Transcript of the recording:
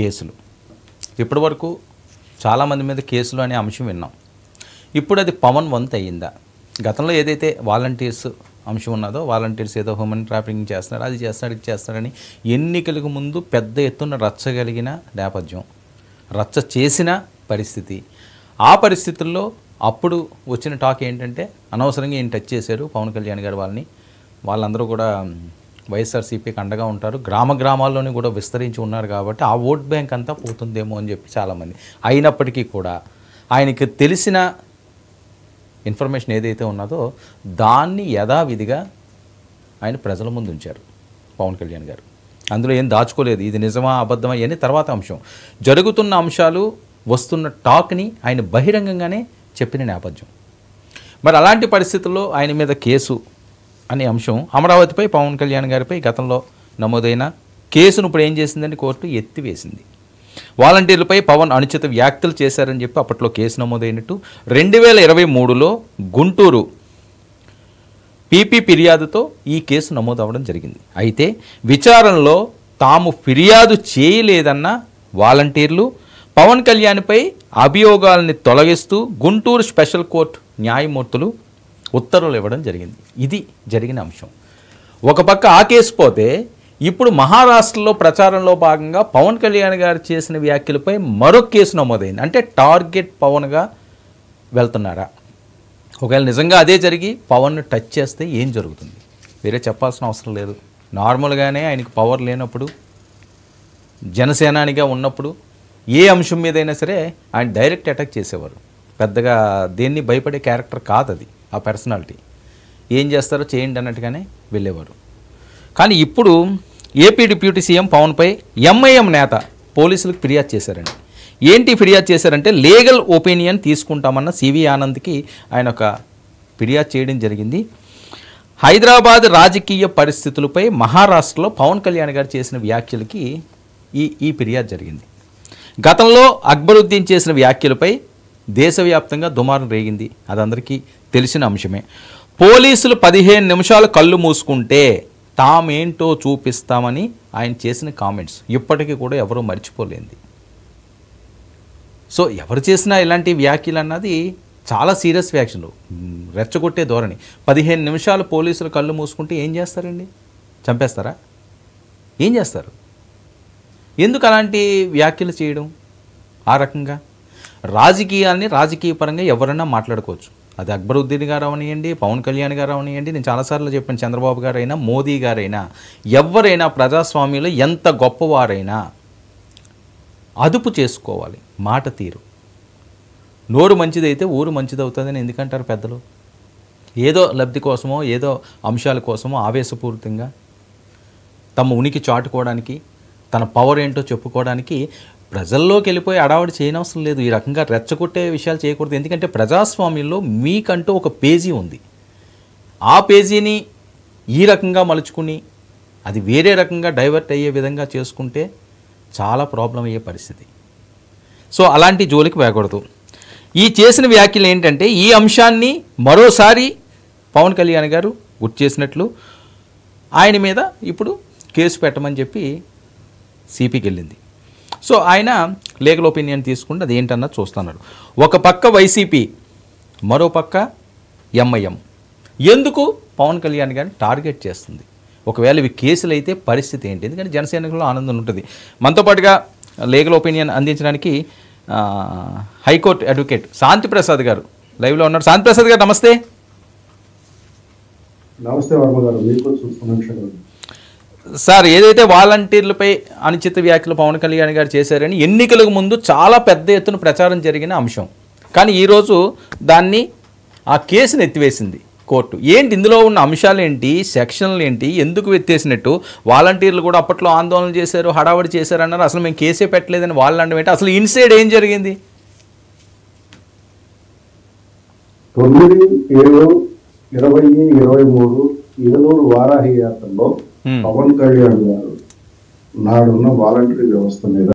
కేసులు. ఇప్పటివరకు చాలామంది మీద కేసులు అనే అంశం విన్నాం. ఇప్పుడు అది పవన్ వంతు అయ్యిందా? గతంలో ఏదైతే వాలంటీర్స్ అంశం ఉన్నదో, వాలంటీర్స్ ఏదో హ్యూమన్ ట్రాఫికింగ్ చేస్తున్నారు, అది చేస్తున్నాడు, ఇది చేస్తున్నారని ఎన్నికలకు ముందు పెద్ద ఎత్తున రచ్చగలిగిన నేపథ్యం, రచ్చ చేసిన పరిస్థితి. ఆ పరిస్థితుల్లో అప్పుడు వచ్చిన టాక్ ఏంటంటే అనవసరంగా ఈయన టచ్ చేశారు పవన్ కళ్యాణ్ గారు వాళ్ళందరూ కూడా వైఎస్ఆర్సీపీకి అండగా ఉంటారు, గ్రామాల్లోని కూడా విస్తరించి ఉన్నారు కాబట్టి ఆ ఓట్ బ్యాంక్ అంతా పోతుందేమో అని చెప్పి చాలామంది. అయినప్పటికీ కూడా ఆయనకి తెలిసిన ఇన్ఫర్మేషన్ ఏదైతే ఉన్నదో దాన్ని యథావిధిగా ఆయన ప్రజల ముందు ఉంచారు పవన్ కళ్యాణ్ గారు. అందులో ఏం దాచుకోలేదు. ఇది నిజమా అబద్ధమా అని తర్వాత అంశం. జరుగుతున్న అంశాలు, వస్తున్న టాక్ని ఆయన బహిరంగంగానే చెప్పిన నేపథ్యం. మరి అలాంటి పరిస్థితుల్లో ఆయన మీద కేసు అనే అంశం, అమరావతిపై పవన్ కళ్యాణ్ గారిపై గతంలో నమోదైన కేసును ఇప్పుడు ఏం చేసిందని కోర్టు ఎత్తివేసింది. వాలంటీర్లపై పవన్ అనుచిత వ్యాఖ్యలు చేశారని చెప్పి అప్పట్లో కేసు నమోదైనట్టు 2023లో గుంటూరు పీపీ ఫిర్యాదుతో ఈ కేసు నమోదవడం జరిగింది. అయితే విచారణలో తాము ఫిర్యాదు చేయలేదన్న వాలంటీర్లు పవన్ కళ్యాణ్పై అభియోగాల్ని తొలగిస్తూ గుంటూరు స్పెషల్ కోర్టు న్యాయమూర్తులు ఉత్తర్వులు ఇవ్వడం జరిగింది. ఇది జరిగిన అంశం. ఒక పక్క ఆ కేసు పోతే ఇప్పుడు మహారాష్ట్రలో ప్రచారంలో భాగంగా పవన్ కళ్యాణ్ గారు చేసిన వ్యాఖ్యలపై మరొక కేసు నమోదైంది. అంటే టార్గెట్ పవన్గా వెళ్తున్నారా? ఒకవేళ నిజంగా అదే జరిగి పవన్ను టచ్ చేస్తే ఏం జరుగుతుంది? వేరే చెప్పాల్సిన అవసరం లేదు. నార్మల్గానే ఆయనకు పవర్ లేనప్పుడు, జనసేనానిగా ఉన్నప్పుడు ఏ అంశం మీదైనా సరే ఆయన డైరెక్ట్ అటాక్ చేసేవారు. పెద్దగా దేన్ని భయపడే క్యారెక్టర్ కాదు అది, ఆ పర్సనాలిటీ. ఏం చేస్తారో చేయండి అన్నట్టుగానే వెళ్ళేవారు. కానీ ఇప్పుడు ఏపీ డిప్యూటీ సీఎం పవన్పై ఎంఐఎం నేత పోలీసులకు ఫిర్యాదు చేశారండి. ఏంటి ఫిర్యాదు చేశారంటే లీగల్ ఒపీనియన్ తీసుకుంటామన్న సివి ఆనంద్కి ఆయన ఒక ఫిర్యాదు చేయడం జరిగింది. హైదరాబాద్ రాజకీయ పరిస్థితులపై మహారాష్ట్రలో పవన్ కళ్యాణ్ గారు చేసిన వ్యాఖ్యలకి ఈ ఫిర్యాదు జరిగింది. గతంలో అక్బరుద్దీన్ చేసిన వ్యాఖ్యలపై దేశవ్యాప్తంగా దుమారం రేగింది. అదందరికీ తెలిసిన అంశమే. పోలీసులు 15 నిమిషాలు కళ్ళు మూసుకుంటే తామేంటో చూపిస్తామని ఆయన చేసిన కామెంట్స్ ఇప్పటికీ కూడా ఎవరూ మర్చిపోలేంది. సో ఎవరు చేసినా ఇలాంటి వ్యాఖ్యలు అన్నది చాలా సీరియస్ వ్యాఖ్యలు, రెచ్చగొట్టే ధోరణి. 15 నిమిషాలు పోలీసులు కళ్ళు మూసుకుంటే ఏం చేస్తారండి? చంపేస్తారా? ఏం చేస్తారు? ఎందుకు అలాంటి వ్యాఖ్యలు చేయడం? ఆ రకంగా రాజకీయాల్ని రాజకీయ పరంగా ఎవరైనా మాట్లాడుకోవచ్చు. అది అక్బరుద్దీన్ గారు అవనియండి, పవన్ కళ్యాణ్ గారు అవనియండి, నేను చాలాసార్లు చెప్పాను, చంద్రబాబు గారైనా, మోదీ గారైనా, ఎవరైనా ప్రజాస్వామ్యంలో ఎంత గొప్పవారైనా అదుపు చేసుకోవాలి మాట తీరు. నోరు మంచిదైతే ఊరు మంచిదవుతుందని ఎందుకంటారు పెద్దలు? ఏదో లబ్ధి కోసమో, ఏదో అంశాల కోసమో ఆవేశపూరితంగా తమ ఉనికి చాటుకోవడానికి, తన పవర్ ఏంటో చెప్పుకోవడానికి ప్రజల్లోకి వెళ్ళిపోయి అడావడి చేయనవసరం లేదు. ఈ రకంగా రెచ్చగొట్టే విషయాలు చేయకూడదు. ఎందుకంటే ప్రజాస్వామ్యంలో మీకంటూ ఒక పేజీ ఉంది. ఆ పేజీని ఈ రకంగా మలుచుకుని అది వేరే రకంగా డైవర్ట్ అయ్యే విధంగా చేసుకుంటే చాలా ప్రాబ్లం అయ్యే పరిస్థితి. సో అలాంటి జోలికి వేయకూడదు. ఈ చేసిన వ్యాఖ్యలు ఏంటంటే ఈ అంశాన్ని మరోసారి పవన్ కళ్యాణ్ గారు గుర్తు చేసినట్లు ఆయన మీద ఇప్పుడు కేసు పెట్టమని చెప్పి సిపికి వెళ్ళింది. సో ఆయన లీగల్ ఒపీనియన్ తీసుకుంటే అది ఏంటన్నది చూస్తున్నారు. ఒక పక్క వైసీపీ, మరో పక్క ఎంఐఎం ఎందుకు పవన్ కళ్యాణ్ గారిని టార్గెట్ చేస్తుంది? ఒకవేళ ఇవి కేసులు అయితే పరిస్థితి ఏంటి? ఎందుకంటే జనసేనలో ఆనందం ఉంటుంది. మనతో పాటుగా లీగల్ ఒపీనియన్ అందించడానికి హైకోర్టు అడ్వకేట్ శాంతిప్రసాద్ గారు లైవ్లో ఉన్నారు. శాంతిప్రసాద్ గారు నమస్తే. నమస్తే వర్మ గారు, మీకు చూస్తున్నాను. సార్, ఏదైతే వాలంటీర్లపై అనుచిత వ్యాఖ్యలు పవన్ కళ్యాణ్ గారు చేశారని ఎన్నికలకు ముందు చాలా పెద్ద ఎత్తున ప్రచారం జరిగిన అంశం, కానీ ఈరోజు దాన్ని ఆ కేసును ఎత్తివేసింది కోర్టు. ఏంటి ఇందులో ఉన్న అంశాలు ఏంటి, సెక్షన్లు ఏంటి, ఎందుకు ఎత్తేసినట్టు? వాలంటీర్లు కూడా అప్పట్లో ఆందోళన చేశారు, హడావడి చేశారు అన్నారు. అసలు మేము కేసే పెట్టలేదని వాళ్ళు అనడం ఏంటి? అసలు ఇన్సైడ్ ఏం జరిగింది? 9/7/23 ఏలూరు వారాహి యాత్రలో పవన్ కళ్యాణ్ గారు నాడున్న వాలంటరీ వ్యవస్థ మీద